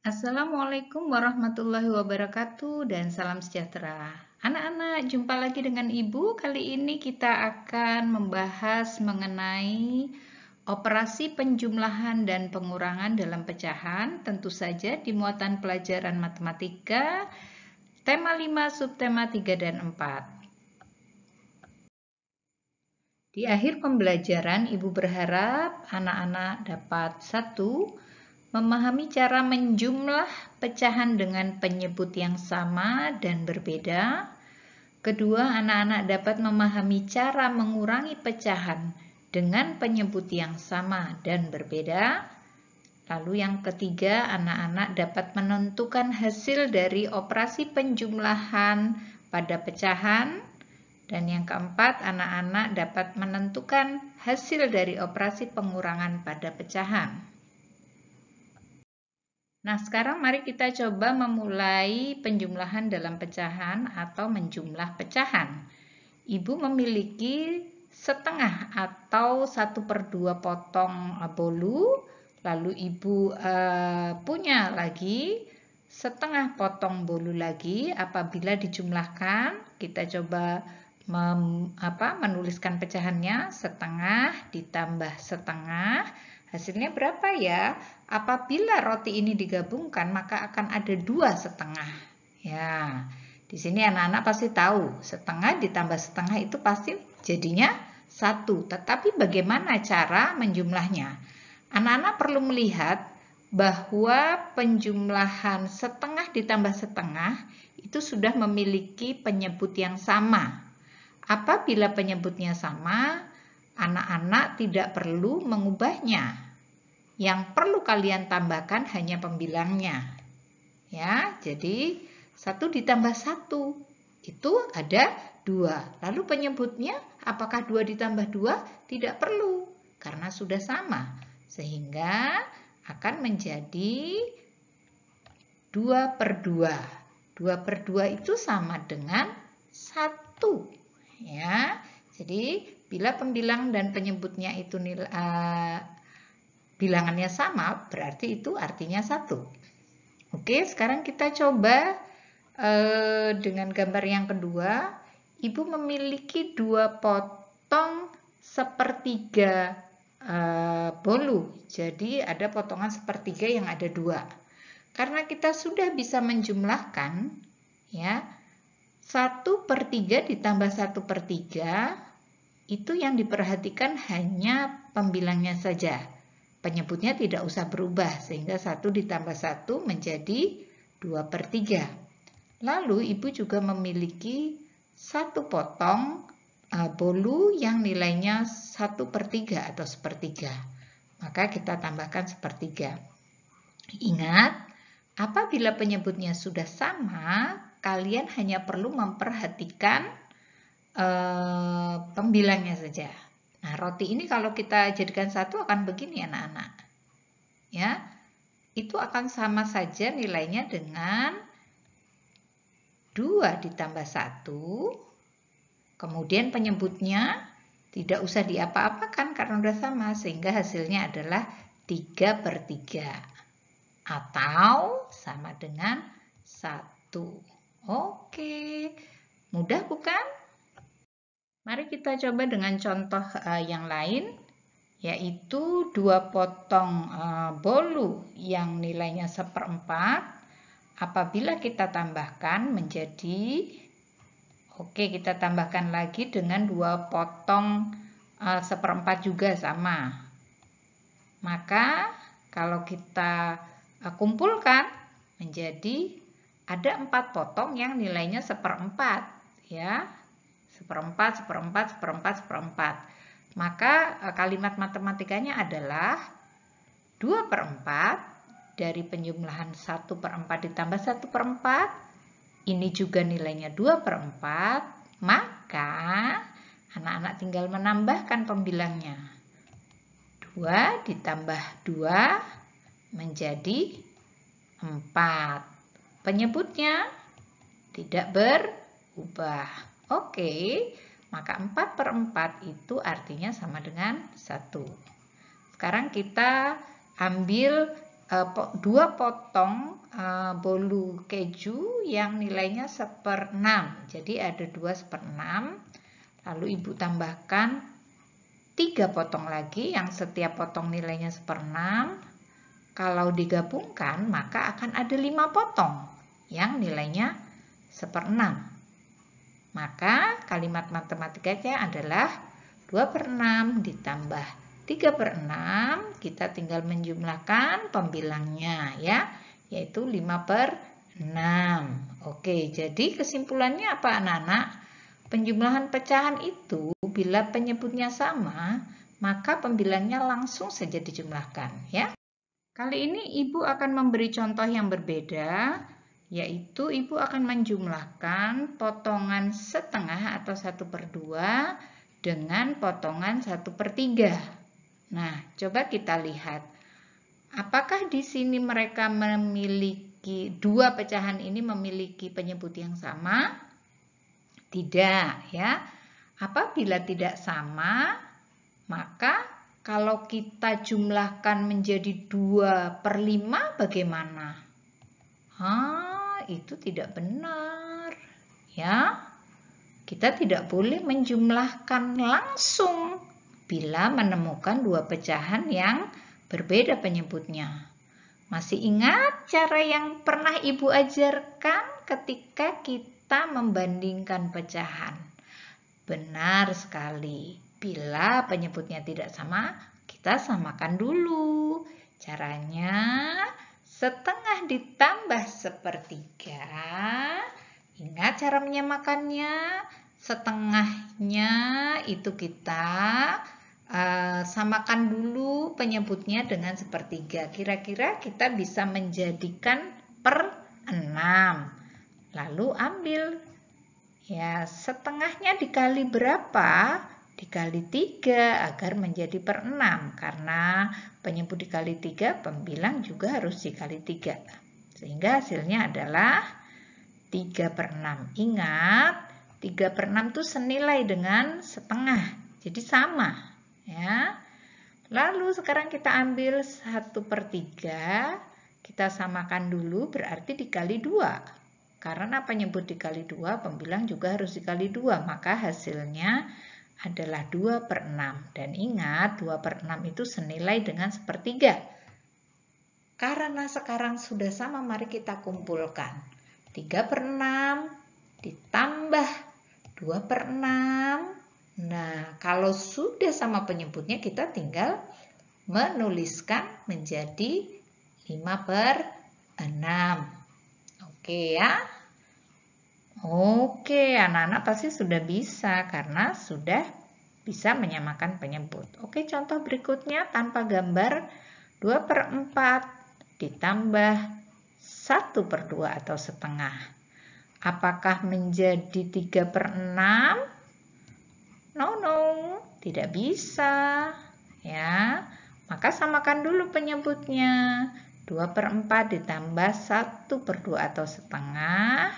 Assalamualaikum warahmatullahi wabarakatuh dan salam sejahtera. Anak-anak, jumpa lagi dengan Ibu. Kali ini kita akan membahas mengenai operasi penjumlahan dan pengurangan dalam pecahan, tentu saja di muatan pelajaran matematika, tema 5, subtema 3 dan 4. Di akhir pembelajaran, Ibu berharap anak-anak dapat 1. Memahami cara menjumlah pecahan dengan penyebut yang sama dan berbeda. Kedua, anak-anak dapat memahami cara mengurangi pecahan dengan penyebut yang sama dan berbeda. Lalu yang ketiga, anak-anak dapat menentukan hasil dari operasi penjumlahan pada pecahan. Dan yang keempat, anak-anak dapat menentukan hasil dari operasi pengurangan pada pecahan. Nah, sekarang mari kita coba memulai penjumlahan dalam pecahan atau menjumlah pecahan. Ibu memiliki setengah atau 1/2 potong bolu, lalu ibu punya lagi setengah potong bolu lagi. Apabila dijumlahkan, kita coba menuliskan pecahannya, setengah ditambah setengah. Hasilnya berapa ya? Apabila roti ini digabungkan, maka akan ada 2 setengah. Ya, di sini anak-anak pasti tahu, setengah ditambah setengah itu pasti jadinya 1. Tetapi bagaimana cara menjumlahnya? Anak-anak perlu melihat bahwa penjumlahan setengah ditambah setengah itu sudah memiliki penyebut yang sama. Apabila penyebutnya sama, anak-anak tidak perlu mengubahnya. Yang perlu kalian tambahkan hanya pembilangnya. Ya, jadi 1 ditambah 1 itu ada 2. Lalu penyebutnya apakah 2 ditambah 2? Tidak perlu, karena sudah sama. Sehingga akan menjadi 2/2. 2/2 itu sama dengan 1. Ya, jadi bila pembilang dan penyebutnya itu bilangannya sama, berarti itu artinya 1. Oke, sekarang kita coba dengan gambar yang kedua. Ibu memiliki 2 potong sepertiga bolu. Jadi ada potongan sepertiga yang ada 2. Karena kita sudah bisa menjumlahkan, ya, 1/3 ditambah 1/3 itu yang diperhatikan hanya pembilangnya saja. Penyebutnya tidak usah berubah, sehingga 1 ditambah 1 menjadi 2/3. Lalu ibu juga memiliki 1 potong bolu yang nilainya 1/3 atau sepertiga. Maka kita tambahkan sepertiga. Ingat, apabila penyebutnya sudah sama, kalian hanya perlu memperhatikan pembilangnya saja. Nah, roti ini kalau kita jadikan 1 akan begini anak-anak. Ya, itu akan sama saja nilainya dengan 2 ditambah 1. Kemudian penyebutnya tidak usah diapa-apakan karena sudah sama, sehingga hasilnya adalah 3/3 atau sama dengan 1. Oke, mudah bukan? Mari kita coba dengan contoh yang lain, yaitu 2 potong bolu yang nilainya 1/4. Apabila kita tambahkan menjadi, oke, kita tambahkan lagi dengan 2 potong 1/4 juga sama. Maka kalau kita kumpulkan menjadi ada 4 potong yang nilainya 1/4, ya. 1/4, 1/4, 1/4, 1/4. Maka kalimat matematikanya adalah 2/4 dari penjumlahan 1/4 ditambah 1/4. Ini juga nilainya 2/4. Maka anak-anak tinggal menambahkan pembilangnya. 2 ditambah 2 menjadi 4. Penyebutnya tidak berubah. Oke, maka 4/4 itu artinya sama dengan 1. Sekarang kita ambil 2 potong bolu keju yang nilainya 1/6. Jadi ada 2/6. Lalu Ibu tambahkan 3 potong lagi yang setiap potong nilainya 1/6. Kalau digabungkan maka akan ada 5 potong yang nilainya 1/6. Maka kalimat matematikanya adalah 2/6 ditambah 3/6. Kita tinggal menjumlahkan pembilangnya ya, yaitu 5/6. Oke, jadi kesimpulannya apa anak-anak? Penjumlahan pecahan itu bila penyebutnya sama, maka pembilangnya langsung saja dijumlahkan ya. Kali ini Ibu akan memberi contoh yang berbeda, yaitu Ibu akan menjumlahkan potongan setengah atau 1/2 dengan potongan 1/3. Nah, coba kita lihat. Apakah di sini mereka memiliki, dua pecahan ini memiliki penyebut yang sama? Tidak, ya. Apabila tidak sama, maka kalau kita jumlahkan menjadi 2/5 bagaimana? Itu tidak benar. Ya. Kita tidak boleh menjumlahkan langsung bila menemukan dua pecahan yang berbeda penyebutnya. Masih ingat cara yang pernah Ibu ajarkan ketika kita membandingkan pecahan? Benar sekali. Bila penyebutnya tidak sama, kita samakan dulu. Caranya setengah ditambah 1/3. Ingat cara menyamakannya? Setengahnya itu kita samakan dulu penyebutnya dengan 1/3. Kira-kira kita bisa menjadikan per 6. Lalu ambil ya setengahnya dikali berapa? Dikali 3 agar menjadi per 6. Karena penyebut dikali 3, pembilang juga harus dikali 3. Sehingga hasilnya adalah 3/6. Ingat, 3/6 itu senilai dengan setengah. Jadi sama. Ya. Lalu sekarang kita ambil 1/3. Kita samakan dulu berarti dikali 2. Karena penyebut dikali 2, pembilang juga harus dikali 2. Maka hasilnya adalah 2/6. Dan ingat 2/6 itu senilai dengan 1/3. Karena sekarang sudah sama, mari kita kumpulkan. 3/6 ditambah 2/6. Nah, kalau sudah sama penyebutnya kita tinggal menuliskan menjadi 5/6. Oke ya. Oke, anak-anak pasti sudah bisa karena sudah bisa menyamakan penyebut. Oke, contoh berikutnya tanpa gambar 2/4 ditambah 1/2 atau setengah. Apakah menjadi 3/6? No, tidak bisa. Ya, maka samakan dulu penyebutnya. 2/4 ditambah 1/2 atau setengah.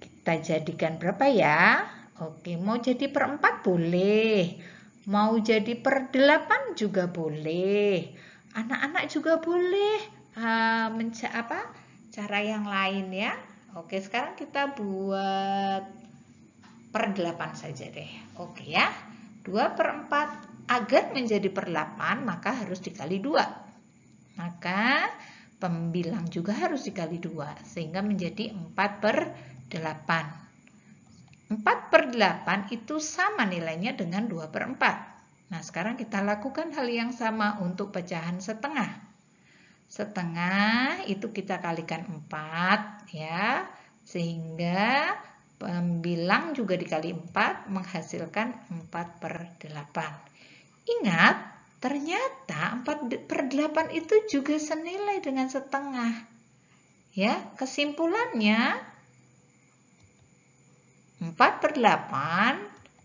Kita jadikan berapa ya? Oke, mau jadi per 4 boleh. Mau jadi per 8 juga boleh. Anak-anak juga boleh cara yang lain ya. Oke, sekarang kita buat per 8 saja deh. Oke ya. 2/4 agar menjadi per 8 maka harus dikali 2. Maka pembilang juga harus dikali 2 sehingga menjadi 4/8. 4/8 itu sama nilainya dengan 2/4. Nah, sekarang kita lakukan hal yang sama untuk pecahan setengah. Setengah itu kita kalikan 4 ya. Sehingga pembilang juga dikali 4 menghasilkan 4/8. Ingat, ternyata 4/8 itu juga senilai dengan setengah. Ya, kesimpulannya 4/8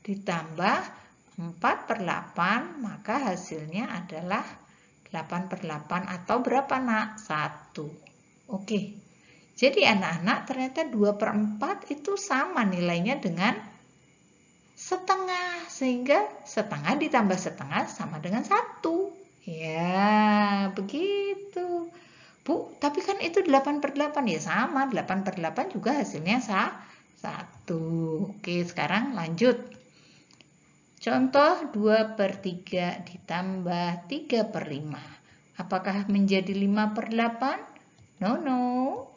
ditambah 4/8 maka hasilnya adalah 8/8 atau berapa nak? 1. Oke. Jadi anak-anak ternyata 2/4 itu sama nilainya dengan setengah. Sehingga setengah ditambah setengah sama dengan 1. Ya, begitu. Bu, tapi kan itu 8/8 ya, sama 8/8 juga hasilnya 1. Oke, sekarang lanjut. Contoh 2/3 ditambah 3/5. Apakah menjadi 5/8? No.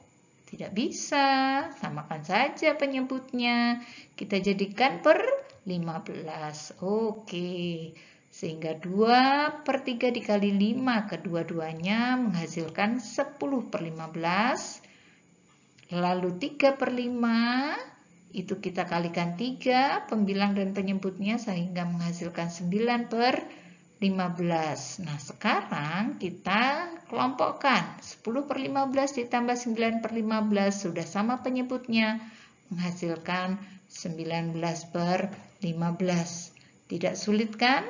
Tidak bisa. Samakan saja penyebutnya. Kita jadikan per 15. Oke. Sehingga 2/3 dikali 5 kedua-duanya menghasilkan 10/15. Lalu 3/5 itu kita kalikan 3 pembilang dan penyebutnya sehingga menghasilkan 9/15. Nah, sekarang kita kelompokkan 10/15 ditambah 9/15 sudah sama penyebutnya menghasilkan 19/15. Tidak sulit kan?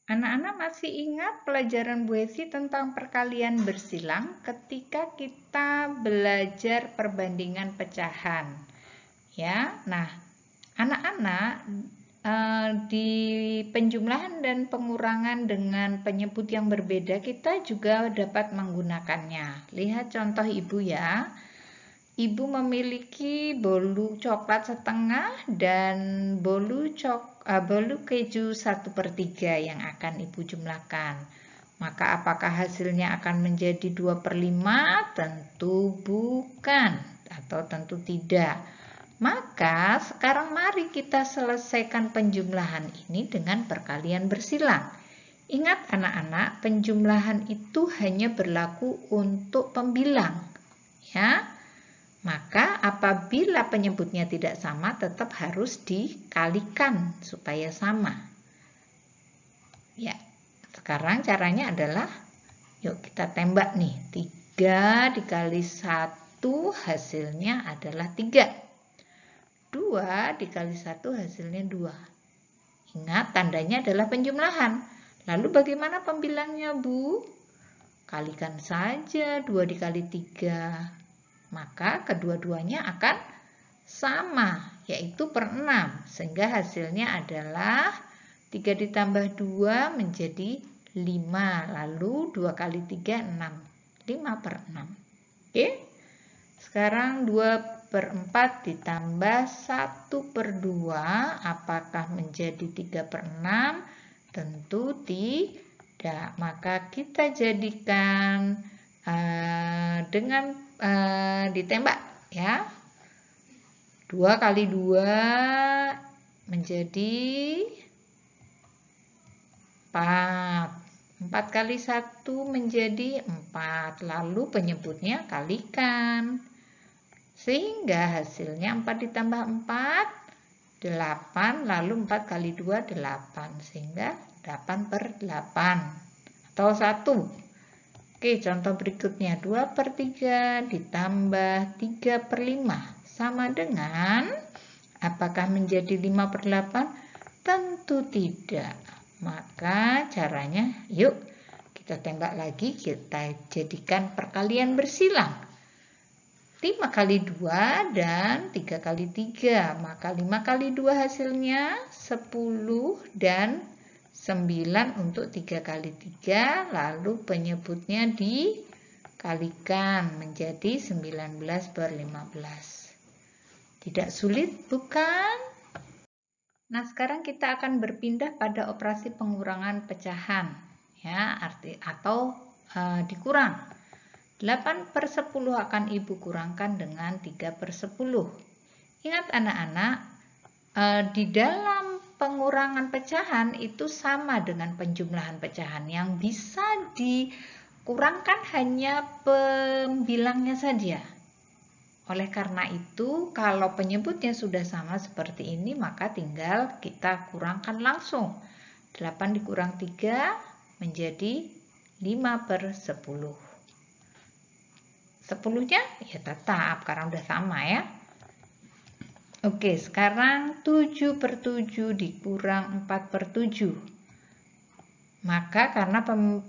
Anak-anak masih ingat pelajaran Bu Esi tentang perkalian bersilang ketika kita belajar perbandingan pecahan. Ya, nah, anak-anak di penjumlahan dan pengurangan dengan penyebut yang berbeda kita juga dapat menggunakannya. Lihat contoh Ibu ya. Ibu memiliki bolu coklat setengah dan bolu keju 1/3 yang akan Ibu jumlahkan. Maka apakah hasilnya akan menjadi 2/5? Tentu bukan, atau tentu tidak. Maka sekarang mari kita selesaikan penjumlahan ini dengan perkalian bersilang. Ingat anak-anak, penjumlahan itu hanya berlaku untuk pembilang. Ya. Maka apabila penyebutnya tidak sama tetap harus dikalikan supaya sama. Ya, sekarang caranya adalah yuk kita tembak nih. 3 dikali 1 hasilnya adalah 3. 2 dikali 1 hasilnya 2. Ingat tandanya adalah penjumlahan. Lalu bagaimana pembilangnya Bu? Kalikan saja 2 dikali 3. Maka kedua-duanya akan sama, yaitu per 6. Sehingga hasilnya adalah 3 ditambah 2 menjadi 5. Lalu 2 kali 3, 6. 5/6. Oke. Sekarang 2/4 ditambah 1/2. Apakah menjadi 3/6? Tentu tidak. Maka kita jadikan dengan ditembak ya. 2 kali 2 menjadi 4. 4 kali 1 menjadi 4. Lalu penyebutnya kalikan. Sehingga hasilnya 4 ditambah 4, 8. Lalu 4 kali 2, 8. Sehingga 8/8 atau 1. Oke, contoh berikutnya 2/3 ditambah 3/5 sama dengan apakah menjadi 5/8? Tentu tidak. Maka caranya yuk kita tembak lagi, kita jadikan perkalian bersilang. 5 kali 2 dan 3 kali 3. Maka 5 kali 2 hasilnya 10 dan 9 untuk 3 kali 3, lalu penyebutnya dikalikan menjadi 19/15. Tidak sulit, bukan? Nah, sekarang kita akan berpindah pada operasi pengurangan pecahan, ya, atau dikurang. 8/10 akan Ibu kurangkan dengan 3/10. Ingat anak-anak, di dalam pengurangan pecahan itu sama dengan penjumlahan pecahan. Yang bisa dikurangkan hanya pembilangnya saja. Oleh karena itu, kalau penyebutnya sudah sama seperti ini, maka tinggal kita kurangkan langsung. 8 dikurang 3 menjadi 5/10. 10-nya ya tetap karena udah sama ya. Oke, sekarang 7 per 7 dikurang 4 per 7. Maka karena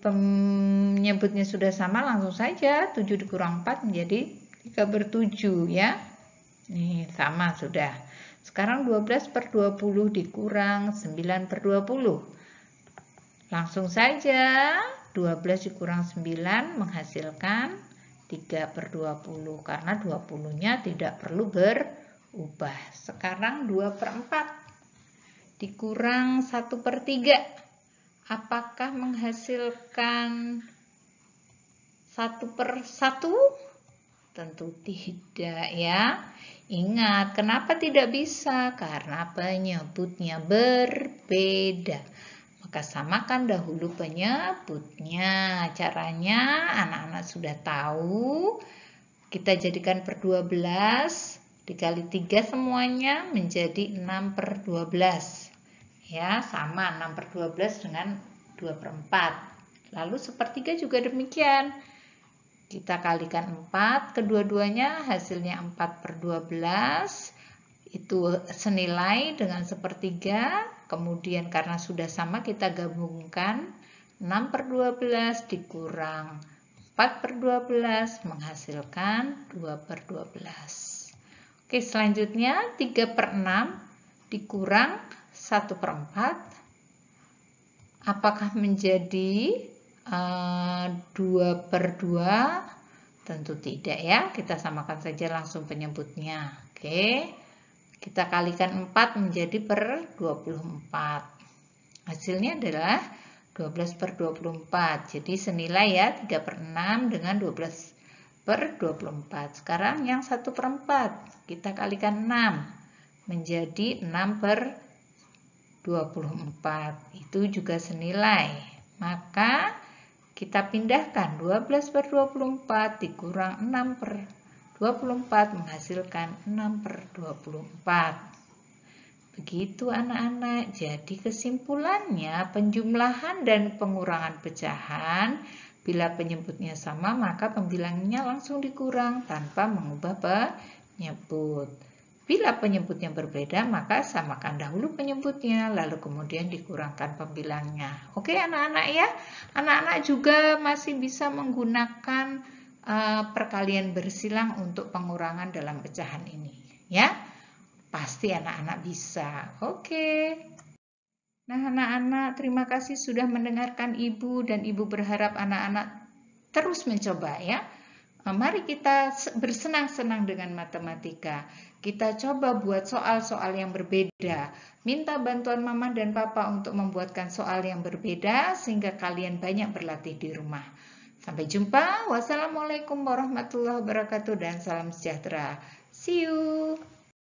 penyebutnya sudah sama, langsung saja 7 dikurang 4 menjadi 3 per 7 ya. Nih, sama sudah. Sekarang 12 per 20 dikurang 9 per 20. Langsung saja 12 dikurang 9 menghasilkan 3 per 20. Karena 20-nya tidak perlu berubah. Sekarang 2 per 4 dikurang 1 per 3. Apakah menghasilkan 1 per 1? Tentu tidak ya. Ingat, kenapa tidak bisa? Karena penyebutnya berbeda. Maka samakan dahulu penyebutnya. Caranya anak-anak sudah tahu. Kita jadikan per 12. Dikali 3 semuanya menjadi 6 per 12. Ya, sama 6 per 12 dengan 2 per 4. Lalu sepertiga juga demikian. Kita kalikan 4, kedua-duanya hasilnya 4 per 12. Itu senilai dengan sepertiga. Kemudian karena sudah sama kita gabungkan 6 per 12 dikurang 4 per 12 menghasilkan 2 per 12. Oke, selanjutnya 3 per 6 dikurang 1 per 4. Apakah menjadi 2 per 2? Tentu tidak ya. Kita samakan saja langsung penyebutnya. Oke. Kita kalikan 4 menjadi per 24. Hasilnya adalah 12 per 24. Jadi senilai ya 3 per 6 dengan 12 per 24. Sekarang yang 1 per 4. Kita kalikan 6 menjadi 6 per 24. Itu juga senilai. Maka kita pindahkan 12 per 24 dikurang 6 per 24 menghasilkan 6 per 24. Begitu anak-anak. Jadi kesimpulannya penjumlahan dan pengurangan pecahan bila penyebutnya sama maka pembilangannya langsung dikurang tanpa mengubah penyebut. Bila penyebutnya berbeda maka samakan dahulu penyebutnya lalu kemudian dikurangkan pembilangnya. Oke anak-anak ya. Anak-anak juga masih bisa menggunakan perkalian bersilang untuk pengurangan dalam pecahan ini ya. Pasti anak-anak bisa. Oke. Nah anak-anak terima kasih sudah mendengarkan Ibu dan Ibu berharap anak-anak terus mencoba ya. Mari kita bersenang-senang dengan matematika. Kita coba buat soal-soal yang berbeda. Minta bantuan Mama dan Papa untuk membuatkan soal yang berbeda sehingga kalian banyak berlatih di rumah. Sampai jumpa. Wassalamualaikum warahmatullahi wabarakatuh dan salam sejahtera. See you.